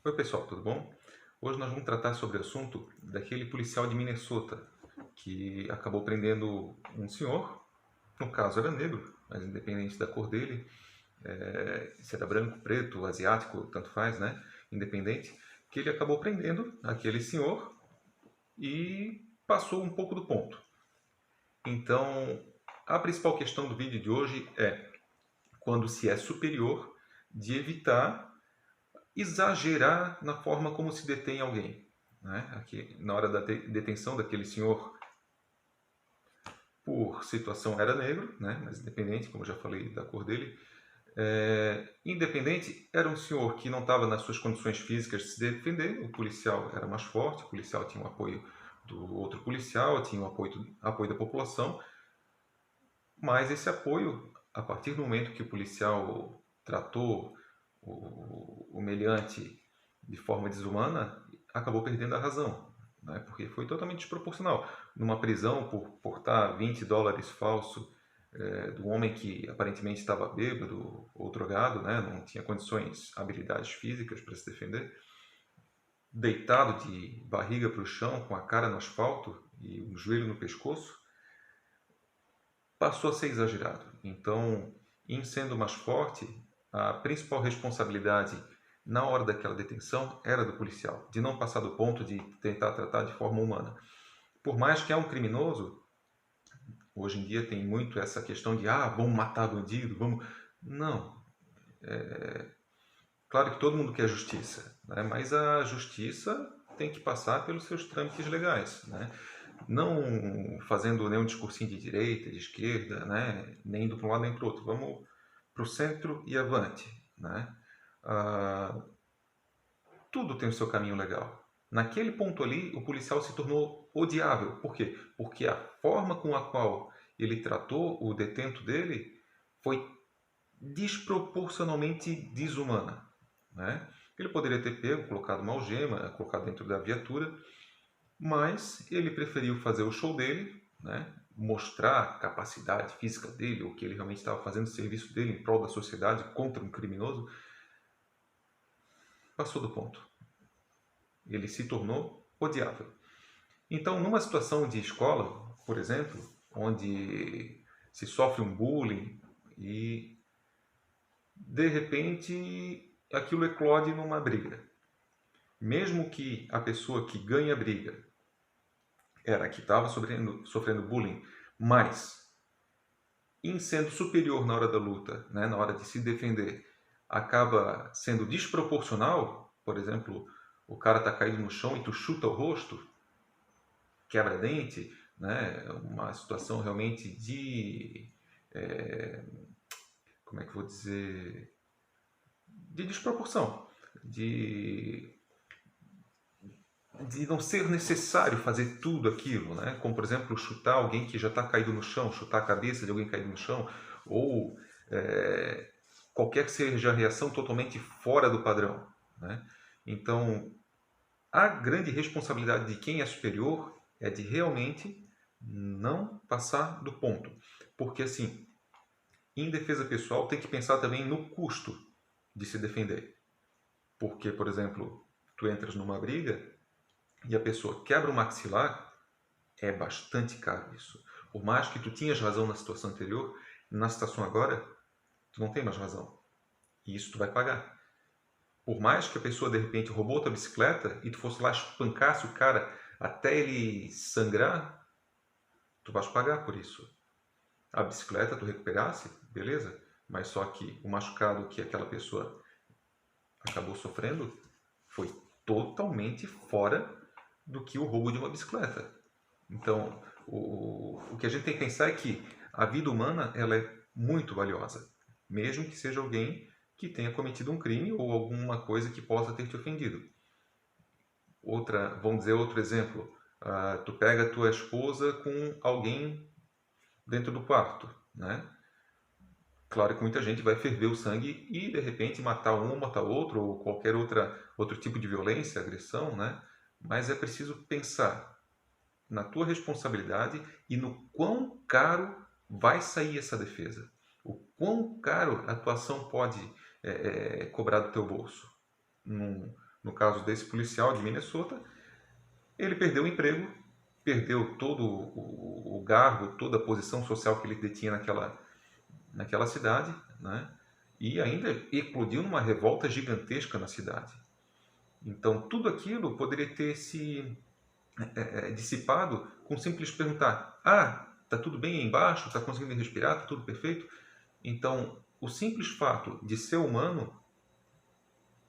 Oi pessoal, tudo bom? Hoje nós vamos tratar sobre o assunto daquele policial de Minnesota que acabou prendendo um senhor, no caso era negro, mas independente da cor dele, se era branco, preto, asiático, tanto faz, né? Independente, que ele acabou prendendo aquele senhor e passou um pouco do ponto. Então, a principal questão do vídeo de hoje é quando se é superior de evitar exagerar na forma como se detém alguém. Né? Aqui, na hora da detenção daquele senhor, por situação era negro, né? Mas independente, como eu já falei da cor dele, independente, era um senhor que não estava nas suas condições físicas de se defender, o policial era mais forte, o policial tinha o apoio do outro policial, tinha o apoio da população, mas esse apoio, a partir do momento que o policial tratou o meliante de forma desumana, acabou perdendo a razão, né? Porque foi totalmente desproporcional. Numa prisão por portar $20 falso do homem que aparentemente estava bêbado ou drogado, né? Não tinha condições, habilidades físicas para se defender, deitado de barriga para o chão, com a cara no asfalto e um joelho no pescoço, passou a ser exagerado. Então, em sendo mais forte, a principal responsabilidade na hora daquela detenção era do policial, de não passar do ponto de tentar tratar de forma humana. Por mais que é um criminoso, hoje em dia tem muito essa questão de vamos matar bandido, vamos... Não. Claro que todo mundo quer justiça, né? Mas a justiça tem que passar pelos seus trâmites legais, né? Não fazendo nenhum discursinho de direita, de esquerda, né? Nem indo para um lado nem para o outro. Vamos para o centro e avante, né? Ah, tudo tem o seu caminho legal. Naquele ponto ali, o policial se tornou odiável. Por quê? Porque a forma com a qual ele tratou o detento dele foi desproporcionalmente desumana, né? Ele poderia ter pego, colocado uma algema, colocado dentro da viatura, mas ele preferiu fazer o show dele, né? Mostrar a capacidade física dele, o que ele realmente estava fazendo, o serviço dele em prol da sociedade contra um criminoso, passou do ponto. Ele se tornou odiável. Então, numa situação de escola, por exemplo, onde se sofre um bullying e de repente aquilo eclode numa briga, mesmo que a pessoa que ganha a briga era a que estava sofrendo bullying, mas em sendo superior na hora da luta, né, na hora de se defender, acaba sendo desproporcional, por exemplo, o cara está caído no chão e tu chuta o rosto, quebra-dente, né, uma situação realmente de, como é que eu vou dizer, de desproporção, de não ser necessário fazer tudo aquilo, né? Como por exemplo chutar alguém que já está caído no chão, chutar a cabeça de alguém caído no chão, ou qualquer que seja a reação totalmente fora do padrão, né? Então, a grande responsabilidade de quem é superior é de realmente não passar do ponto, porque assim, em defesa pessoal tem que pensar também no custo de se defender, porque por exemplo, tu entras numa briga e a pessoa quebra o maxilar, é bastante caro isso. Por mais que tu tinhas razão na situação anterior, na situação agora, tu não tem mais razão. E isso tu vai pagar. Por mais que a pessoa de repente roubou tua bicicleta e tu fosse lá espancasse o cara até ele sangrar, tu vais pagar por isso. A bicicleta tu recuperasse, beleza? Mas só que o machucado que aquela pessoa acabou sofrendo foi totalmente fora do que o roubo de uma bicicleta. Então, o que a gente tem que pensar é que a vida humana ela é muito valiosa, mesmo que seja alguém que tenha cometido um crime ou alguma coisa que possa ter te ofendido. Vamos dizer outro exemplo, tu pega a tua esposa com alguém dentro do quarto, né? Claro que muita gente vai ferver o sangue e de repente matar um, matar outro ou qualquer outro tipo de violência, agressão, né? Mas é preciso pensar na tua responsabilidade e no quão caro vai sair essa defesa. O quão caro a tua ação pode cobrar do teu bolso. Num, no caso desse policial de Minnesota, ele perdeu o emprego, perdeu todo o garbo, toda a posição social que ele detinha naquela cidade, né? E ainda eclodiu numa revolta gigantesca na cidade. Então, tudo aquilo poderia ter se dissipado com simples perguntar: ah, está tudo bem aí embaixo? Está conseguindo respirar? Está tudo perfeito? Então, o simples fato de ser humano,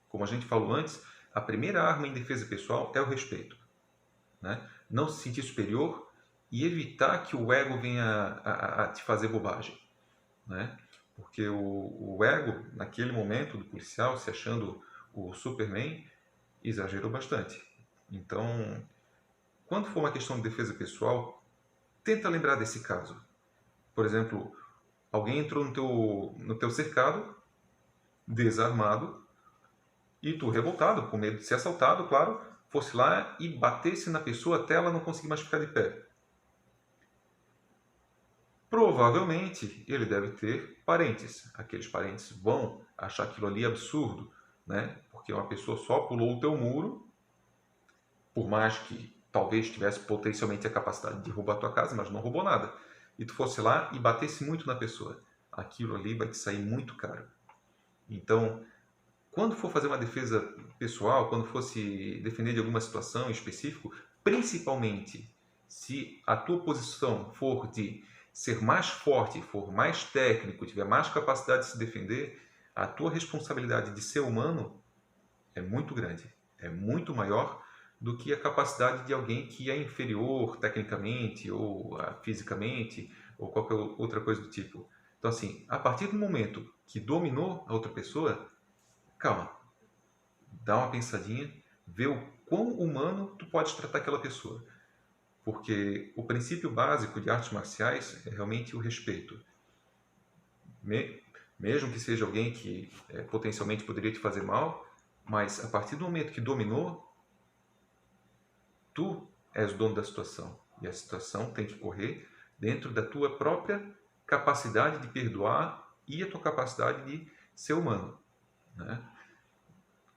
como a gente falou antes, a primeira arma em defesa pessoal é o respeito, né? Não se sentir superior e evitar que o ego venha a te fazer bobagem, né? Porque o ego, naquele momento do policial, se achando o Superman, exagerou bastante. Então, quando for uma questão de defesa pessoal, tenta lembrar desse caso. Por exemplo, alguém entrou no teu cercado, desarmado, e tu, revoltado, com medo de ser assaltado, claro, fosse lá e batesse na pessoa até ela não conseguir mais ficar de pé. Provavelmente ele deve ter parentes. Aqueles parentes vão achar aquilo ali absurdo, né? Porque uma pessoa só pulou o teu muro, por mais que talvez tivesse potencialmente a capacidade de roubar a tua casa, mas não roubou nada. E tu fosse lá e batesse muito na pessoa. Aquilo ali vai te sair muito caro. Então, quando for fazer uma defesa pessoal, quando for se defender de alguma situação em específico, principalmente se a tua posição for de ser mais forte, for mais técnico, tiver mais capacidade de se defender, a tua responsabilidade de ser humano é muito grande, é muito maior do que a capacidade de alguém que é inferior tecnicamente ou fisicamente ou qualquer outra coisa do tipo. Então, assim, a partir do momento que dominou a outra pessoa, calma, dá uma pensadinha, vê o quão humano tu pode tratar aquela pessoa. Porque o princípio básico de artes marciais é realmente o respeito. Mesmo que seja alguém que potencialmente poderia te fazer mal, mas a partir do momento que dominou, tu és o dono da situação. E a situação tem que correr dentro da tua própria capacidade de perdoar e a tua capacidade de ser humano, né?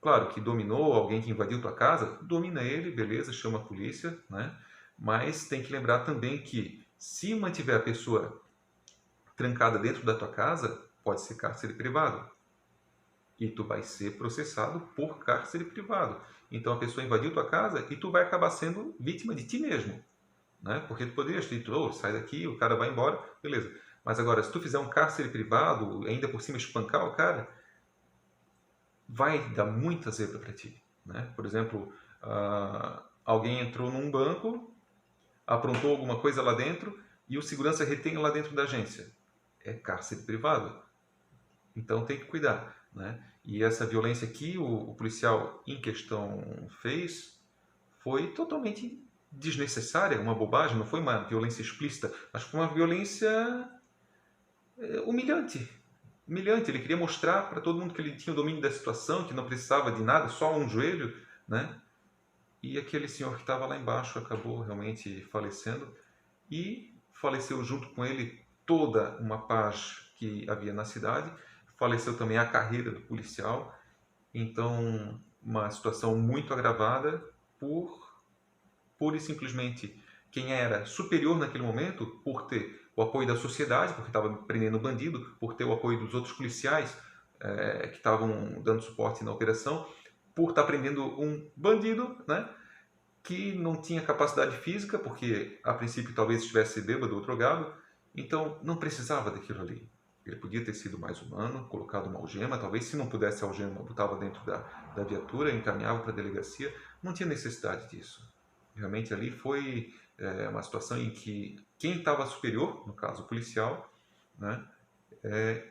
Claro que dominou alguém que invadiu tua casa, domina ele, beleza, chama a polícia, né? Mas tem que lembrar também que se mantiver a pessoa trancada dentro da tua casa, pode ser cárcere privado. E tu vai ser processado por cárcere privado. Então a pessoa invadiu tua casa e tu vai acabar sendo vítima de ti mesmo, né? Porque tu poderias ter dito: oh, sai daqui, o cara vai embora, beleza. Mas agora, se tu fizer um cárcere privado, ainda por cima espancar o cara, vai dar muita zebra para ti, né? Por exemplo, alguém entrou num banco, aprontou alguma coisa lá dentro e o segurança retém lá dentro da agência. É cárcere privado. Então tem que cuidar, né? E essa violência que o policial em questão fez foi totalmente desnecessária, uma bobagem, não foi uma violência explícita, mas foi uma violência humilhante. Humilhante. Ele queria mostrar para todo mundo que ele tinha o domínio da situação, que não precisava de nada, só um joelho, né? E aquele senhor que estava lá embaixo acabou realmente falecendo e faleceu junto com ele toda uma paz que havia na cidade, faleceu também a carreira do policial. Então, uma situação muito agravada por pura e simplesmente quem era superior naquele momento, por ter o apoio da sociedade, porque estava prendendo bandido, por ter o apoio dos outros policiais que estavam dando suporte na operação, por estar prendendo um bandido, né, que não tinha capacidade física, porque a princípio talvez estivesse bêbado ou drogado, então não precisava daquilo ali. Ele podia ter sido mais humano, colocado uma algema, talvez se não pudesse a algema, botava dentro da viatura, encaminhava para a delegacia, não tinha necessidade disso. Realmente ali foi uma situação em que quem estava superior, no caso o policial, né,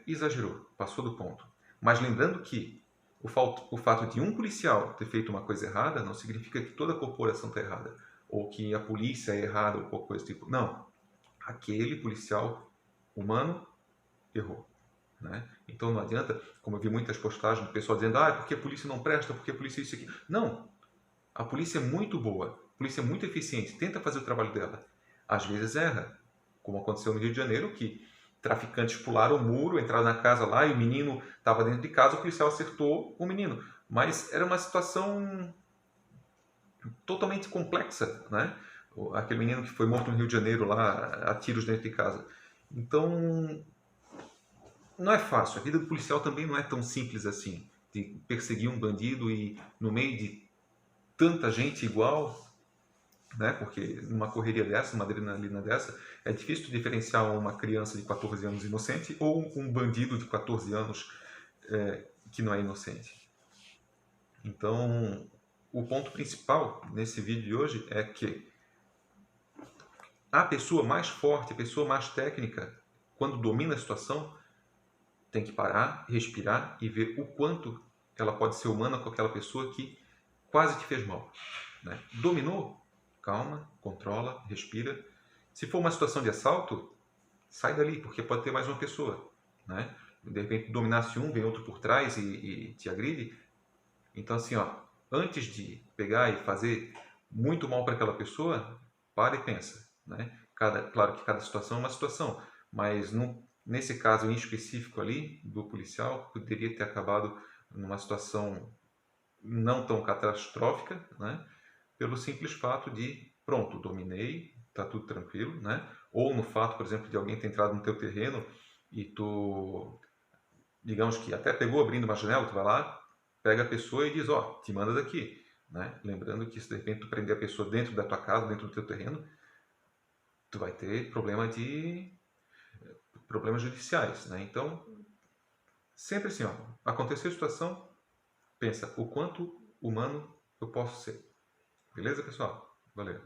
exagerou, passou do ponto. Mas lembrando que o fato de um policial ter feito uma coisa errada não significa que toda a corporação está errada, ou que a polícia é errada, ou qualquer coisa do tipo. Não. Aquele policial humano errou, né? Então não adianta, como eu vi muitas postagens do pessoal dizendo: ah, porque a polícia não presta, porque a polícia é isso aqui. Não. A polícia é muito boa, a polícia é muito eficiente, tenta fazer o trabalho dela. Às vezes erra, como aconteceu no Rio de Janeiro, que traficantes pularam o muro, entraram na casa lá e o menino estava dentro de casa, o policial acertou o menino. Mas era uma situação totalmente complexa, né? Aquele menino que foi morto no Rio de Janeiro lá a tiros dentro de casa. Então, não é fácil. A vida do policial também não é tão simples assim. De perseguir um bandido e no meio de tanta gente igual, né? Porque numa correria dessa, numa adrenalina dessa, é difícil diferenciar uma criança de 14 anos inocente ou um bandido de 14 anos que não é inocente. Então, o ponto principal nesse vídeo de hoje é que a pessoa mais forte, a pessoa mais técnica, quando domina a situação, tem que parar, respirar e ver o quanto ela pode ser humana com aquela pessoa que quase te fez mal. Né? Dominou? Calma, controla, respira. Se for uma situação de assalto, sai dali, porque pode ter mais uma pessoa. Né? De repente, dominasse um, vem outro por trás e te agride. Então, assim, ó, antes de pegar e fazer muito mal para aquela pessoa, para e pensa. Né? Claro que cada situação é uma situação, mas nesse caso em específico ali, do policial, poderia ter acabado numa situação não tão catastrófica, né? Pelo simples fato de, pronto, dominei, está tudo tranquilo, né? Ou no fato, por exemplo, de alguém ter entrado no teu terreno e tu, digamos que até pegou abrindo uma janela, tu vai lá, pega a pessoa e diz, ó, te manda daqui, né? Lembrando que se de repente tu prender a pessoa dentro da tua casa, dentro do teu terreno, tu vai ter problemas judiciais, né? Então, sempre assim, ó, aconteceu a situação, pensa o quanto humano eu posso ser. Beleza, pessoal? Valeu.